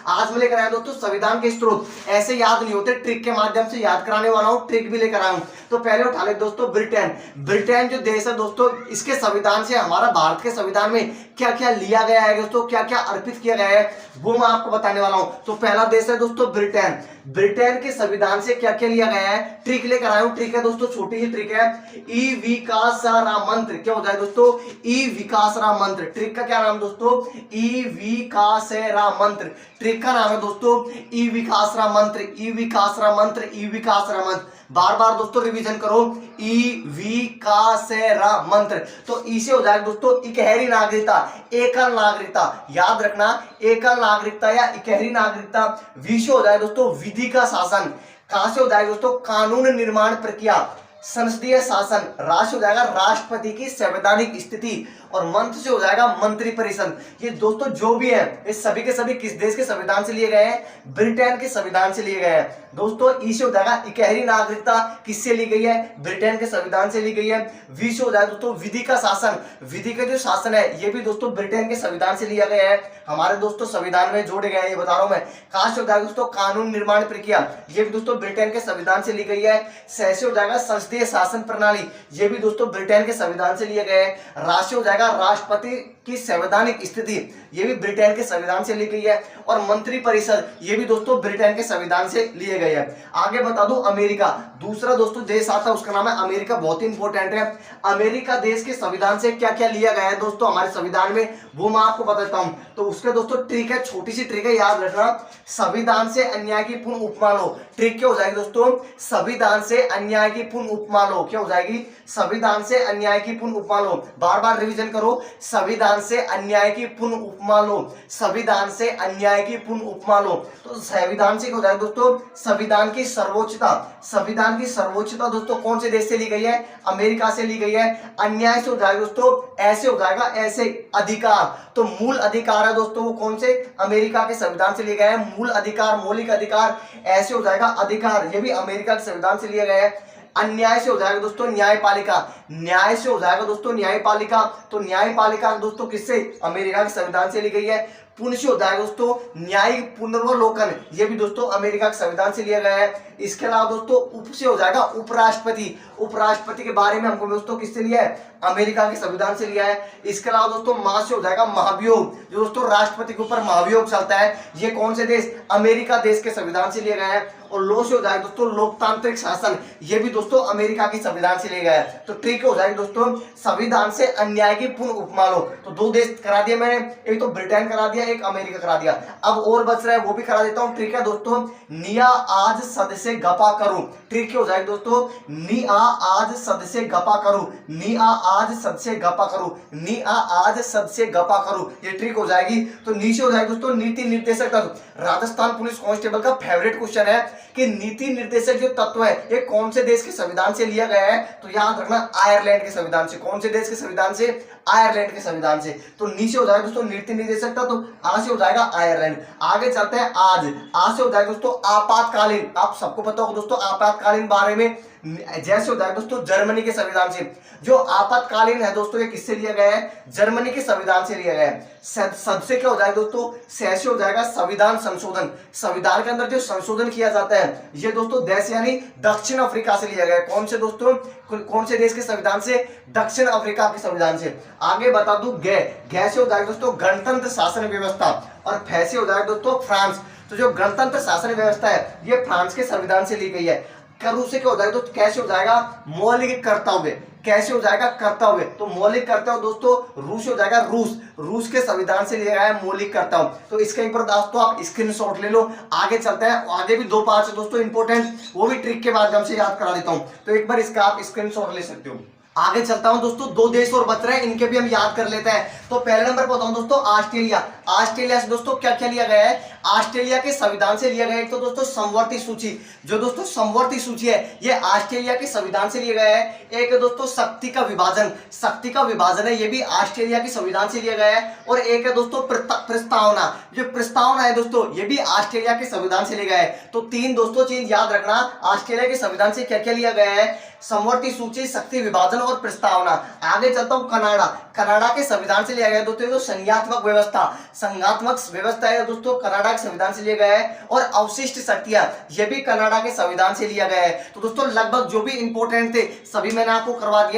आज मैं लेकर आया दोस्तों संविधान के स्रोत, ऐसे याद नहीं होते, ट्रिक के माध्यम से याद कराने वाला हूँ, ट्रिक भी लेकर आया हूँ। तो पहले उठा ले दोस्तों ब्रिटेन। ब्रिटेन जो देश है दोस्तों, इसके संविधान से हमारा भारत के संविधान में क्या क्या लिया गया है दोस्तों, क्या क्या अर्पित किया गया है, वो मैं आपको बताने वाला हूं। तो पहला देश है दोस्तों ब्रिटेन। ब्रिटेन के संविधान से क्या क्या लिया गया है, ट्रिक लेकर आया हूं। ट्रिक है दोस्तों, छोटी ही ट्रिक है, ई विकासरा मंत्र। क्या होता है दोस्तों, ई विकासरा मंत्र। ट्रिक का क्या नाम दोस्तों, ई विकासरा मंत्र। ट्रिक का नाम है दोस्तों ई विकासरा मंत्र, ई विकासरा मंत्र, ई विकासरा मंत्र। बार बार दोस्तों रिवीजन करो, ई विकासरा मंत्र। तो ई से हो जाएगा दोस्तों इकहरी नागरिकता, एकल नागरिकता। याद रखना, एकल नागरिकता या इकहरी नागरिकता। वी से हो जाएगा दोस्तों विधि का शासन। कहां से हो जाएगा दोस्तों, कानून निर्माण प्रक्रिया, संसदीय शासन। राष्ट्र हो जाएगा राष्ट्रपति की संवैधानिक स्थिति, और मंत्र से हो जाएगा मंत्री परिषद। ये दोस्तों जो भी है, ये सभी के सभी किस देश के संविधान से लिए गए हैं, ब्रिटेन के संविधान से लिए गए हैं दोस्तों। ई से हो जाएगा इकहरी नागरिकता, किससे ली गई है, ब्रिटेन के संविधान से ली गई है। वी से हो जाएगा दोस्तों विधि का शासन। विधि का जो शासन है ये भी दोस्तों ब्रिटेन के संविधान से लिया गया है, हमारे दोस्तों संविधान में जोड़े गए हैं, ये बता रहा हूं मैं। कहां से हो जाएगा दोस्तों, कानून निर्माण प्रक्रिया, ये भी दोस्तों ब्रिटेन के संविधान से ली गई है। से हो जाएगा संसदीय शासन प्रणाली, ये भी दोस्तों ब्रिटेन के संविधान से लिए गए हैं। राष्ट्र हो जाएगा राष्ट्रपति की संवैधानिक स्थिति, ये भी ब्रिटेन के संविधान से ली गई है। और मंत्री परिषद, ये भी दोस्तों ब्रिटेन के संविधान से लिए गए हैं। आगे बता दूं अमेरिका, दूसरा दोस्तों देश आता है, उसका नाम है अमेरिका, बहुत ही इंपॉर्टेंट है। अमेरिका देश के संविधान से क्या क्या लिया गया है दोस्तों हमारे संविधान में, वो मैं आपको बताता हूं। तो उसके दोस्तों ट्रिक है, छोटी सी ट्रिक है, याद रखना। संविधान से अन्याय की पूर्ण उपमा लो। ट्रिक क्या हो जाएगी दोस्तों, संविधान से अन्याय की पूर्ण उपमा लो। क्या हो जाएगी, संविधान से अन्याय की पूर्ण उपमा लो। बार बार रिवीजन करो, संविधान से अन्याय की पूर्ण उपमा लो, संविधान से अन्याय की पूर्ण उपमा लो। तो संविधान से क्या हो जाएगा दोस्तों, संविधान की सर्वोच्चता। संविधान की सर्वोच्चता दोस्तों कौन से देश से ली गई है, अमेरिका से ली गई है। अन्याय से हो जाएगा दोस्तों, ऐसे हो जाएगा, ऐसे अधिकार। तो मूल अधिकार है दोस्तों, वो कौन से, अमेरिका के संविधान से लिए गए हैं। मूल अधिकार, मौलिक अधिकार, ऐसे हो जाएगा अधिकार, ये भी अमेरिका के संविधान से लिए गए हैं। अन्याय से हो जाएगा दोस्तों न्यायपालिका। न्याय से हो जाएगा दोस्तों न्यायपालिका। तो न्यायपालिका दोस्तों किससे, अमेरिका के संविधान से ली गई है। पुण्य से हो जाएगा दोस्तों न्यायिक पुनर्वलोकन, ये भी दोस्तों अमेरिका के संविधान से लिया गया है। इसके अलावा दोस्तों उप से हो जाएगा उपराष्ट्रपति। उपराष्ट्रपति के बारे में हमको दोस्तों किससे लिया है, अमेरिका के संविधान से लिया है। इसके अलावा दोस्तों मां से हो जाएगा महाभियोग, जो दोस्तों राष्ट्रपति के ऊपर महाभियोग चलता है, ये कौन से देश, अमेरिका देश के संविधान से लिया गया है। और लो से हो जाएगा दोस्तों लोकतांत्रिक शासन, ये भी दोस्तों अमेरिका के संविधान से लिया गया है। तो ट्रिक हो जाएगी दोस्तों, संविधान से अन्याय की पूर्ण उपमा लो। तो दो देश करा दिया मैंने, एक तो ब्रिटेन करा दिया, एक अमेरिका करा दिया। अब और बच रहा है, वो भी करा देता हूं। ट्रिक है दोस्तों, निया आज सद से गपा करूं। ट्रिक क्या हो जाएगी दोस्तों, निया आज सद से गपा करूं, निया आज सद से गपा करूं, निया आज सद से गपा करूं, ये ट्रिक हो जाएगी। तो नीचे हो जाएगी दोस्तों नीति निर्देशक तत्व। राजस्थान पुलिस कांस्टेबल का फेवरेट क्वेश्चन है कि नीति निर्देशक जो तत्व है ये कौन से देश के संविधान से लिया गया है। तो याद रखना आयरलैंड के संविधान से। कौन से देश के संविधान से, आयरलैंड के संविधान से। तो नीचे हो जाएगा दोस्तों नीति निर्देशक तत्व, तो आज से हो जाएगा आयरलैंड। आगे चलते हैं आज से हो जाएगा दोस्तों आपातकालीन। आप सबको पता होगा दोस्तों आपातकालीन बारे में, जैसे हो जाएगा दोस्तों जर्मनी के संविधान से। जो आपातकालीन है दोस्तों ये किससे लिया गया है, जर्मनी के संविधान से लिया गया है। सबसे क्या हो जाएगा दोस्तों, से हो जाएगा संविधान संशोधन। संविधान के अंदर जो संशोधन किया जाता है ये दोस्तों देश यानी दक्षिण अफ्रीका से लिया गया है। कौन से दोस्तों, कौन से देश के संविधान से, दक्षिण अफ्रीका के संविधान से। आगे बता दूं गै से हो जाएगा दोस्तों गणतंत्र शासन व्यवस्था, और फै से हो जाएगा दोस्तों फ्रांस। तो जो गणतंत्र शासन व्यवस्था है ये फ्रांस के संविधान से ली गई है। करू से क्या हो जाएगा, तो कैसे हो जाएगा मौलिक कर्तव्य। कैसे हो जाएगा कर्तव्य, तो मौलिक कर्तव्य दोस्तों रूस हो जाएगा रूस के संविधान से लिया गया है मौलिक कर्तव्य। तो इसके ऊपर दोस्तों आप स्क्रीनशॉट ले लो। आगे चलते हैं, आगे भी दो पांच दोस्तों इंपॉर्टेंट, वो भी ट्रिक के माध्यम से याद करा देता हूं। तो एक बार इसका आप स्क्रीनशॉट ले सकते हो। आगे चलता हूं दोस्तों, दो देश और बच रहे हैं, इनके भी हम याद कर लेते हैं। तो पहले नंबर पर बताऊं दोस्तों ऑस्ट्रेलिया। ऑस्ट्रेलिया से दोस्तों क्या क्या लिया गया है, ऑस्ट्रेलिया के संविधान से लिया गया है। एक तो दोस्तों समवर्ती सूची, जो दोस्तों समवर्ती सूची है ये ऑस्ट्रेलिया के संविधान से लिया गया है। एक है दोस्तों शक्ति का विभाजन, शक्ति का विभाजन है, ये भी ऑस्ट्रेलिया के संविधान से लिया गया है। और एक है दोस्तों प्रस्तावना, जो प्रस्तावना है दोस्तों ये भी ऑस्ट्रेलिया के संविधान से लिया गया है। तो तीन दोस्तों चीज याद रखना, ऑस्ट्रेलिया के संविधान से क्या क्या लिया गया है, समवर्ती सूची, शक्ति विभाजन और प्रस्तावना। आगे चलता हूं कनाडा। कनाडा के संविधान से लिया गया दोस्तों संघीयात्मक व्यवस्था। संघात्मक व्यवस्था है दोस्तों कनाडा के संविधान से लिया गया है, और अवशिष्ट शक्तियां ये भी कनाडा के संविधान से लिया गया है। तो दोस्तों लगभग जो भी इंपॉर्टेंट थे सभी मैंने आपको करवा दिए।